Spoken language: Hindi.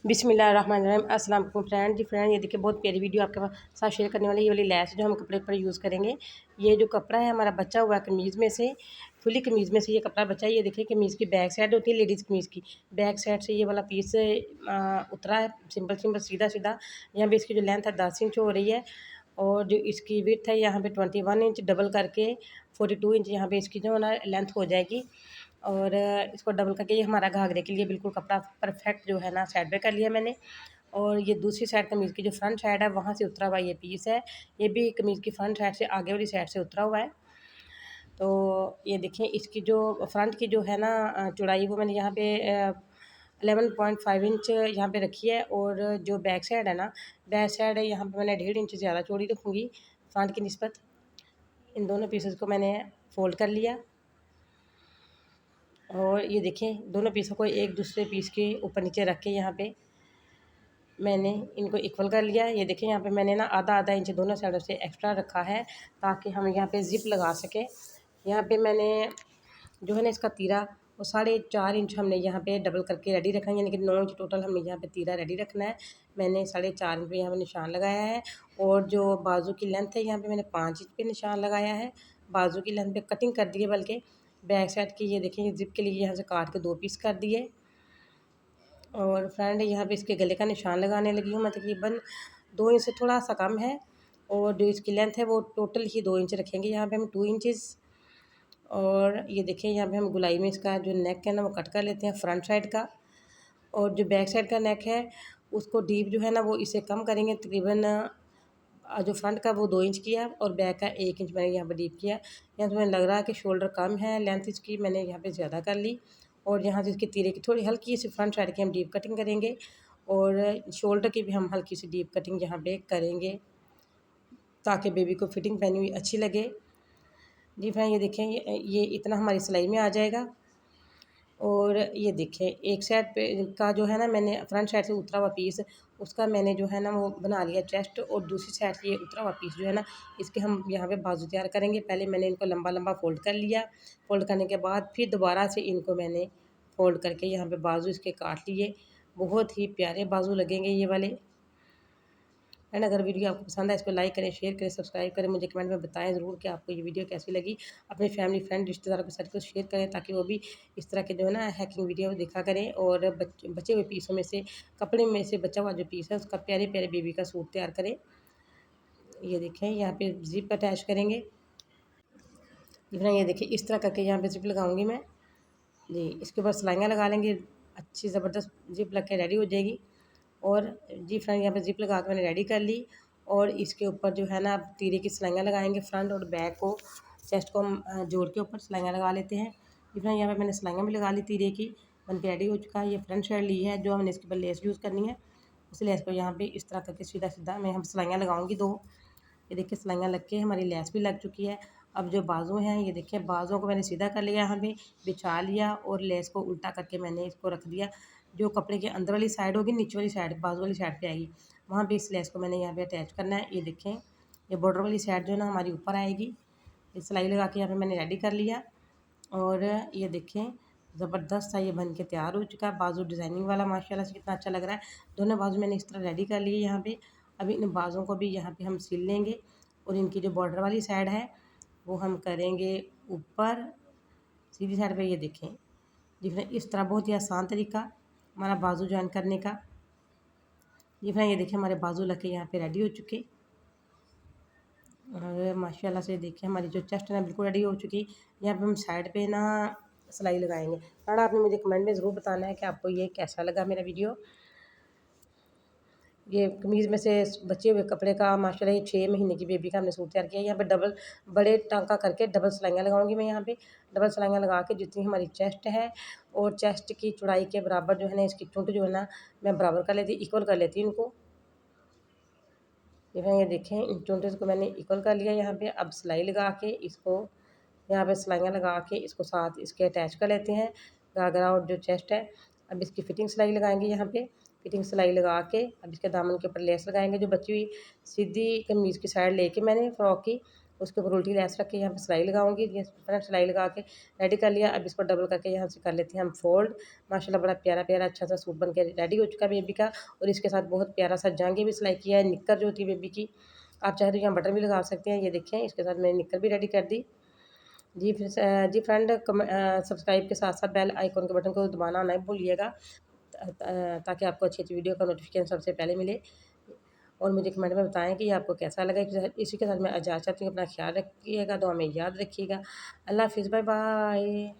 बिस्मिल्लाहिर्रहमानिर्रहीम। अस्सलाम वालेकुम फ्रेंड। जी फ्रेंड, ये देखिए बहुत प्यारी वीडियो आपके साथ शेयर करने वाली ये वाली लैस जो हम कपड़े पर यूज़ करेंगे। ये जो कपड़ा है हमारा बचा हुआ है कमीज़ में से, फुली कमीज़ में से ये कपड़ा बचा है। ये देखिए कमीज़ की बैक साइड होती है, लेडीज़ कमीज़ की बैक साइड से ये वाला पीस उतरा है, सिंपल सिंपल सीधा सीधा। यहाँ पे इसकी जो लेंथ है 10 इंच हो रही है और जो इसकी विड्थ है यहाँ पे 21 इंच, डबल करके 42 इंच यहाँ पे इसकी जो है ना लेंथ हो जाएगी। और इसको डबल करके ये हमारा घाघरे के लिए बिल्कुल कपड़ा परफेक्ट जो है ना साइड पे कर लिया मैंने। और ये दूसरी साइड कमीज़ की जो फ्रंट साइड है वहाँ से उतरा हुआ ये पीस है। ये भी कमीज़ की फ्रंट साइड से आगे वाली साइड से उतरा हुआ है। तो ये देखें इसकी जो फ्रंट की जो है ना चौड़ाई वो मैंने यहाँ पे 11.5 इंच यहाँ पे रखी है। और जो बैक साइड है ना, बैक साइड है यहाँ पे मैंने 1.5 इंच ज़्यादा चौड़ी रखूँगी फ्रंट की निस्बत। इन दोनों पीसेस को मैंने फोल्ड कर लिया और ये देखें दोनों पीसों को एक दूसरे पीस के ऊपर नीचे रख के यहाँ पे मैंने इनको इक्वल कर लिया। ये देखें यहाँ पे मैंने ना आधा आधा इंच दोनों साइडों से एक्स्ट्रा रखा है ताकि हम यहाँ पे ज़िप लगा सकें। यहाँ पे मैंने जो है ना इसका तीरा वो 4.5 इंच हमने यहाँ पे डबल करके रेडी रखा है, यानी कि 9 इंच टोटल हमें यहाँ पे तीरा रेडी रखना है। मैंने 4.5 इंच पे यहाँ पे निशान लगाया है और जो बाजू की लेंथ है यहाँ पे मैंने 5 इंच पे निशान लगाया है। बाजू की लेंथ पे कटिंग कर दी है, बल्कि बैक साइड की ये देखें ज़िप के लिए यहाँ से काट के 2 पीस कर दिए। और फ्रेंड यहाँ पे इसके गले का निशान लगाने लगी हूँ मैं, तकरीबन 2 इंच से थोड़ा सा कम है। और जो इसकी लेंथ है वो टोटल ही 2 इंच रखेंगे यहाँ पे हम 2 इंचेस। और ये देखें यहाँ पे हम गुलाई में इसका जो नेक है ना वो कट कर लेते हैं फ्रंट साइड का। और जो बैक साइड का नेक है उसको डीप जो है ना वो इसे कम करेंगे, तकरीबन जो फ्रंट का वो 2 इंच किया और बैक का 1 इंच मैंने यहाँ पर डीप किया। यहाँ से मैंने लग रहा है कि शोल्डर कम है, लेंथ इसकी मैंने यहाँ पे ज़्यादा कर ली। और यहाँ से इसकी तीरे की थोड़ी हल्की सी फ्रंट साइड की हम डीप कटिंग करेंगे और शोल्डर की भी हम हल्की सी डीप कटिंग यहाँ पे करेंगे ताकि बेबी को फिटिंग पहनी हुई अच्छी लगे। जी फ्रेंड, ये देखें ये इतना हमारी सिलाई में आ जाएगा। और ये देखें एक साइड पे का जो है ना मैंने फ्रंट साइड से उतरा हुआ पीस उसका मैंने जो है ना वो बना लिया चेस्ट, और दूसरी साइड से ये उतरा हुआ पीस जो है ना इसके हम यहाँ पे बाजू तैयार करेंगे। पहले मैंने इनको लंबा लंबा फोल्ड कर लिया, फोल्ड करने के बाद फिर दोबारा से इनको मैंने फोल्ड करके यहाँ पे बाजू इसके काट लिए। बहुत ही प्यारे बाजू लगेंगे ये वाले। एंड अगर वीडियो आपको पसंद है इसको लाइक करें, शेयर करें, सब्सक्राइब करें। मुझे कमेंट में बताएं ज़रूर कि आपको ये वीडियो कैसी लगी। अपने फैमिली फ्रेंड रिश्तेदारों के साथ को शेयर करें ताकि वो भी इस तरह के जो है ना हैकिंग वीडियो देखा करें। और बचे हुए पीसों में से कपड़े में से बचा हुआ जो पीस है उसका प्यारे प्यारे बेबी का सूट तैयार करें। ये देखें यहाँ पे जिप अटैच करेंगे। ये देखिए इस तरह करके यहाँ पे जिप लगाऊंगी मैं। जी, इसके ऊपर सिलाइयाँ लगा लेंगे, अच्छी ज़बरदस्त जिप लग के रेडी हो जाएगी। और जी फ्रेंड यहाँ पे जिप लगा के मैंने रेडी कर ली। और इसके ऊपर जो है ना अब तीरे की सिलाइयाँ लगाएंगे, फ्रंट और बैक को चेस्ट को हम जोड़ के ऊपर सिलाइयाँ लगा लेते हैं। जी फ्रेंड यहाँ पे मैंने सिलाइयाँ भी लगा ली तीरे की, बन के रेडी हो चुका है। ये फ्रंट साइड ली है जो हमने इसके ऊपर लेस यूज़ करनी है। उस लेस को यहाँ पे इस तरह करके सीधा सीधा मैं हम सिलाइयाँ लगाऊंगी 2। ये देखिए सिलाइयाँ लग के हमारी लेस भी लग चुकी है। अब जो बाजू हैं ये देखिए बाजुओं को मैंने सीधा कर लिया, यहाँ पे बिछा लिया और लेस को उल्टा करके मैंने इसको रख दिया। जो कपड़े के अंदर वाली साइड होगी नीचे वाली साइड बाजू वाली साइड पे आएगी, वहाँ पे इस लेस को मैंने यहाँ पे अटैच करना है। ये देखें ये बॉर्डर वाली साइड जो है ना हमारी ऊपर आएगी। ये सिलाई लगा के यहाँ पे मैंने रेडी कर लिया। और ये देखें ज़बरदस्त सा ये बन के तैयार हो चुका है। बाजू डिज़ाइनिंग वाला माशाल्लाह से कितना अच्छा लग रहा है। दोनों बाजू मैंने इस तरह रेडी कर लिए यहाँ पे। अभी इन बाजुओं को भी यहाँ पे हम सिल लेंगे और इनकी जो बॉर्डर वाली साइड है वो हम करेंगे ऊपर सीधी साइड पे। ये देखें जी फ्रेंड इस तरह बहुत ही आसान तरीका हमारा बाजू ज्वाइन करने का। जी फ्रेंड ये देखिए हमारे बाजू लग के यहाँ पे रेडी हो चुके। और माशाल्लाह से देखिए हमारी जो चेस्ट है ना बिल्कुल रेडी हो चुकी। यहाँ पे हम साइड पे ना सिलाई लगाएंगे। फ्रेंड आपने मुझे कमेंट में ज़रूर बताना है कि आपको ये कैसा लगा मेरा वीडियो। ये कमीज़ में से बचे हुए कपड़े का माशाल्लाह ये 6 महीने की बेबी का हमने सूट तैयार किया है। यहाँ पे डबल बड़े टाँका करके डबल सिलाइयाँ लगाऊंगी मैं। यहाँ पे डबल सिलाइयाँ लगा के जितनी हमारी चेस्ट है और चेस्ट की चौड़ाई के बराबर जो है ना इसकी चुंट जो है ना मैं बराबर कर लेती, इक्वल कर लेती हूँ इनको। ये देखें इन चुंटेस को मैंने इक्वल कर लिया यहाँ पे। अब सिलाई लगा के इसको यहाँ पे सिलाइयाँ लगा के इसको साथ इसके अटैच कर लेते हैं घाघरा और जो चेस्ट है। अब इसकी फिटिंग सिलाई लगाएंगे यहाँ पे। फिटिंग सिलाई लगा के अब इसके दामन के ऊपर लेस लगाएंगे जो बची हुई सीधी कमीज़ की साइड लेके मैंने फ्रॉक की उसके ऊपर उल्टी लैस रख के यहाँ पे सिलाई लगाऊंगी। ये फ्रंट सिलाई लगा के रेडी कर लिया। अब इसको डबल करके यहाँ से कर लेते हैं हम फोल्ड। माशाल्लाह बड़ा प्यारा प्यारा अच्छा सा सूट बन के रेडी हो चुका है बेबी का। और इसके साथ बहुत प्यारा सा जांघें भी सिलाई किया है। निक्कर जो होती है बेबी की, आप चाहे तो यहाँ बटन भी लगा सकते हैं। ये देखें, इसके साथ मैंने निक्कर भी रेडी कर दी। जी फिर जी फ्रेंड, सब्सक्राइब के साथ साथ बेल आइकन के बटन को दबाना नहीं भूलिएगा, ताकि आपको अच्छी अच्छी वीडियो का नोटिफिकेशन सबसे पहले मिले। और मुझे कमेंट में बताएं कि आपको कैसा लगा। इसी के साथ मैं इजाज़त चाहती हूँ। अपना ख्याल रखिएगा, दुआ में याद रखिएगा। अल्लाह हाफिज़, बाय बाय।